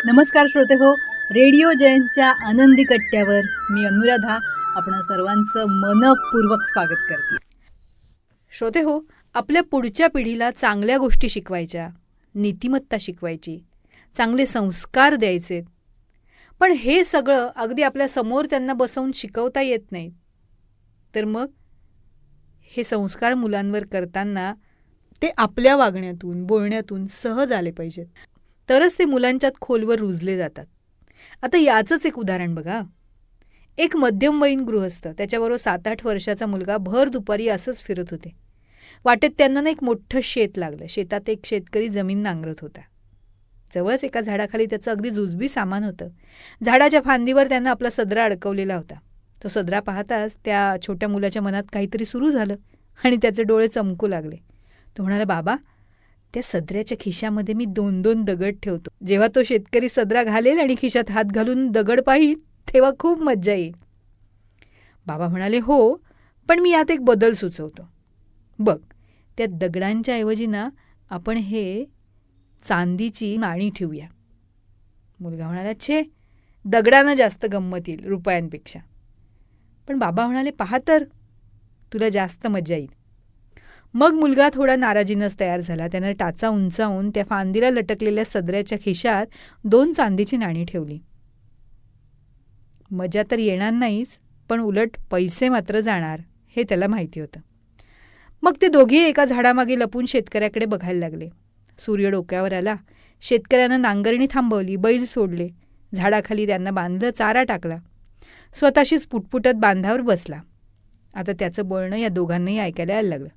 नमस्कार श्रोते हो, रेडिओ जयंतच्या आनंदी कट्ट्यावर मी अनुराधा आपण सर्वांचं मनपूर्वक स्वागत करते. श्रोते हो, आपल्या पुढच्या पिढीला चांगल्या गोष्टी शिकवायच्या, नीतिमत्ता शिकवायची, चांगले संस्कार द्यायचे. पण हे सगळं अगदी आपल्या समोर त्यांना बसवून शिकवता येत नाही. तर मग हे संस्कार मुलांवर करताना ते आपल्या वागण्यातून, बोलण्यातून सहज आले पाहिजेत. तरच ते मुलांच्यात खोलवर रुजले जातात. आता याचंच एक उदाहरण बघा. एक मध्यमवयीन गृहस्थ, त्याच्याबरोबर 7-8 वर्षाचा मुलगा भर दुपारी असंच फिरत होते. वाटेत त्यांना एक मोठं शेत लागलं. शेतात एक शेतकरी जमीन नांगरत होता. जवळच एका झाडाखाली त्याचं अगदी जुजबी सामान होतं. झाडाच्या फांदीवर त्यांना आपला सदरा अडकवलेला होता. तो सदरा पाहताच त्या छोट्या मुलाच्या मनात काहीतरी सुरू झालं आणि त्याचे डोळे चमकू लागले. तो म्हणाला, बाबा, त्या सदऱ्याच्या खिशामध्ये मी 2-2 दगड ठेवतो. जेव्हा तो शेतकरी सदरा घालेल आणि खिशात हात घालून दगड पाहील तेव्हा खूप मज्जा येईल. बाबा म्हणाले, हो, पण मी यात एक बदल सुचवतो. बघ, त्या दगडांच्या ऐवजी ना आपण हे चांदीची नाणी ठेवूया. मुलगा म्हणाला, छे, दगडांना जास्त गंमत येईल रुपयांपेक्षा. पण बाबा म्हणाले, पहा तर, तुला जास्त मज्जा येईल. मग मुलगा थोडा नाराजीनच तयार झाला. त्यानं टाचा उंचावून त्या फांदीला लटकलेल्या सदऱ्याच्या खिशात 2 चांदीची नाणी ठेवली. मजा तर येणार नाहीच, पण उलट पैसे मात्र जाणार हे त्याला माहिती होतं. मग ते दोघे एका झाडामागे लपून शेतकऱ्याकडे बघायला लागले. सूर्य डोक्यावर आला. शेतकऱ्यानं नांगरणी थांबवली, बैल सोडले, झाडाखाली त्यांना बांधलं, चारा टाकला, स्वतःशीच पुटपुटत बांधावर बसला. आता त्याचं बोलणं या दोघांनाही ऐकायला यायला लागलं.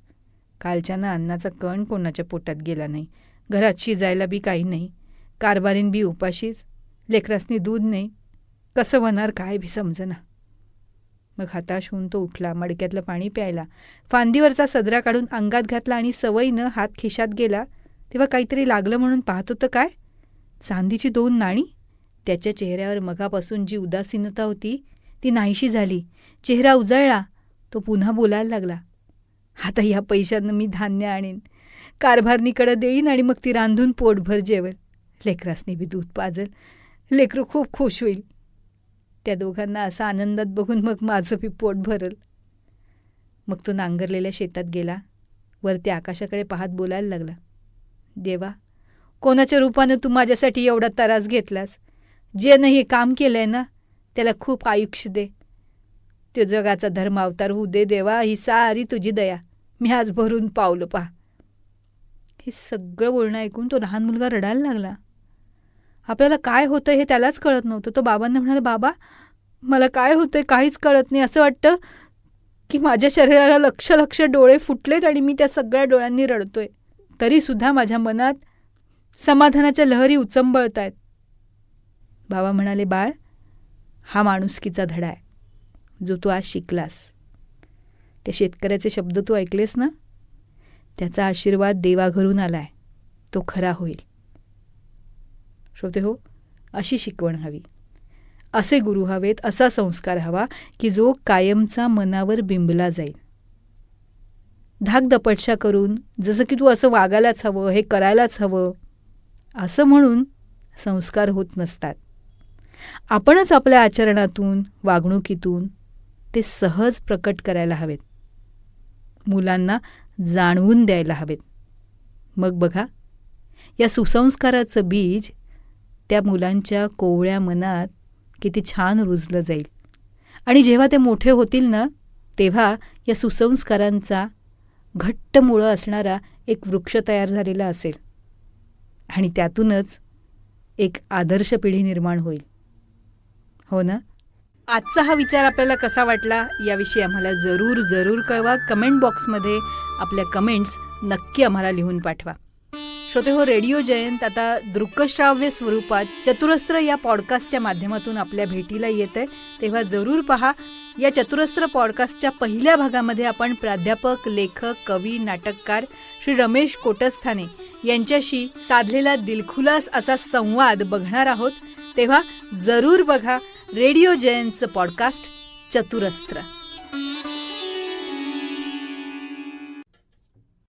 कालच्यानं अन्नाचा कण कोणाच्या पोटात गेला नाही, घरात शिजायला बी काही नाही, कारभारीन बी उपाशीच, लेकरासनी दूध नाही, कसं होणार काय बी समजेना. मग हताश होऊन तो उठला, मडक्यातलं पाणी प्यायला, फांदीवरचा सदरा काढून अंगात घातला आणि सवयीनं हात खिशात गेला तेव्हा काहीतरी लागलं म्हणून पाहत होतं काय, चांदीची 2 नाणी. त्याच्या चेहऱ्यावर मगापासून जी उदासीनता होती ती नाहीशी झाली. चेहरा उजळला. तो पुन्हा बोलायला लागला, आता या पैशांना मी धान्य आणीन, कारभारणीकडे देईन आणि मग ती रांधून पोटभर जेवेल, लेकरासनी बी दूध पाजेल, लेकरू खूप खुश होईल. त्या दोघांना असा आनंदात बघून मग माझं बी पोट भरल. मग तो नांगरलेल्या शेतात गेला. वरती आकाशाकडे पाहत बोलायला लागला, देवा, कोणाच्या रूपानं तू माझ्यासाठी एवढा त्रास घेतलास. ज्यानं हे काम केलंय ना त्याला खूप आयुष्य दे. तो जगाचा धर्म अवतार होऊ दे देवा, ही सारी तुझी दया. मी आज भरून पावलं पहा. हे सगळं बोलणं ऐकून तो लहान मुलगा रडायला लागला. आपल्याला काय होतं हे त्यालाच कळत नव्हतं. तो बाबांना म्हणाला, बाबा, मला काय होतंय काहीच कळत नाही. असं वाटतं की माझ्या शरीराला लक्ष डोळे फुटलेत आणि मी त्या सगळ्या डोळ्यांनी रडतोय. तरीसुद्धा माझ्या मनात समाधानाच्या लहरी उचंबळत आहेत. बाबा म्हणाले, बाळ, हा माणुसकीचा धडा आहे जो तू आज शिकलास. त्या शेतकऱ्याचे शब्द तू ऐकलेस ना, त्याचा आशीर्वाद देवाघरून आलाय, तो खरा होईल. श्रोते हो, अशी शिकवण हवी, असे गुरु हवेत, असा संस्कार हवा की जो कायमचा मनावर बिंबला जाईल. धाकदपटशा करून जसं की तू असं वागायलाच हवं, हे करायलाच हवं असं म्हणून संस्कार होत नसतात. आपणच आपल्या आचरणातून, वागणुकीतून ते सहज प्रकट करायला हवेत, मुलांना जाणवून द्यायला हवेत. मग बघा, या सुसंस्काराचं बीज त्या मुलांच्या कोवळ्या मनात किती छान रुजलं जाईल. आणि जेव्हा ते मोठे होतील ना, तेव्हा या सुसंस्कारांचा घट्ट मुळं असणारा एक वृक्ष तयार झालेला असेल आणि त्यातूनच एक आदर्श पिढी निर्माण होईल. हो ना? आजचा हा विचार आपल्याला कसा वाटला याविषयी आम्हाला जरूर कळवा. कमेंट बॉक्समध्ये आपल्या कमेंट्स नक्की आम्हाला लिहून पाठवा. श्रोते हो, रेडिओ जयंत आता दृकश्राव्य स्वरूपात चतुरस्त्र या पॉडकास्टच्या माध्यमातून आपल्या भेटीला येत आहे. तेव्हा जरूर पहा. या चतुरस्त्र पॉडकास्टच्या पहिल्या भागामध्ये आपण प्राध्यापक, लेखक, कवी, नाटककार श्री रमेश कोटस्थाने यांच्याशी साधलेला दिलखुलास असा संवाद बघणार आहोत. तेव्हा जरूर बघा रेडिओ जयंतचं पॉडकास्ट चतुरस्त्र.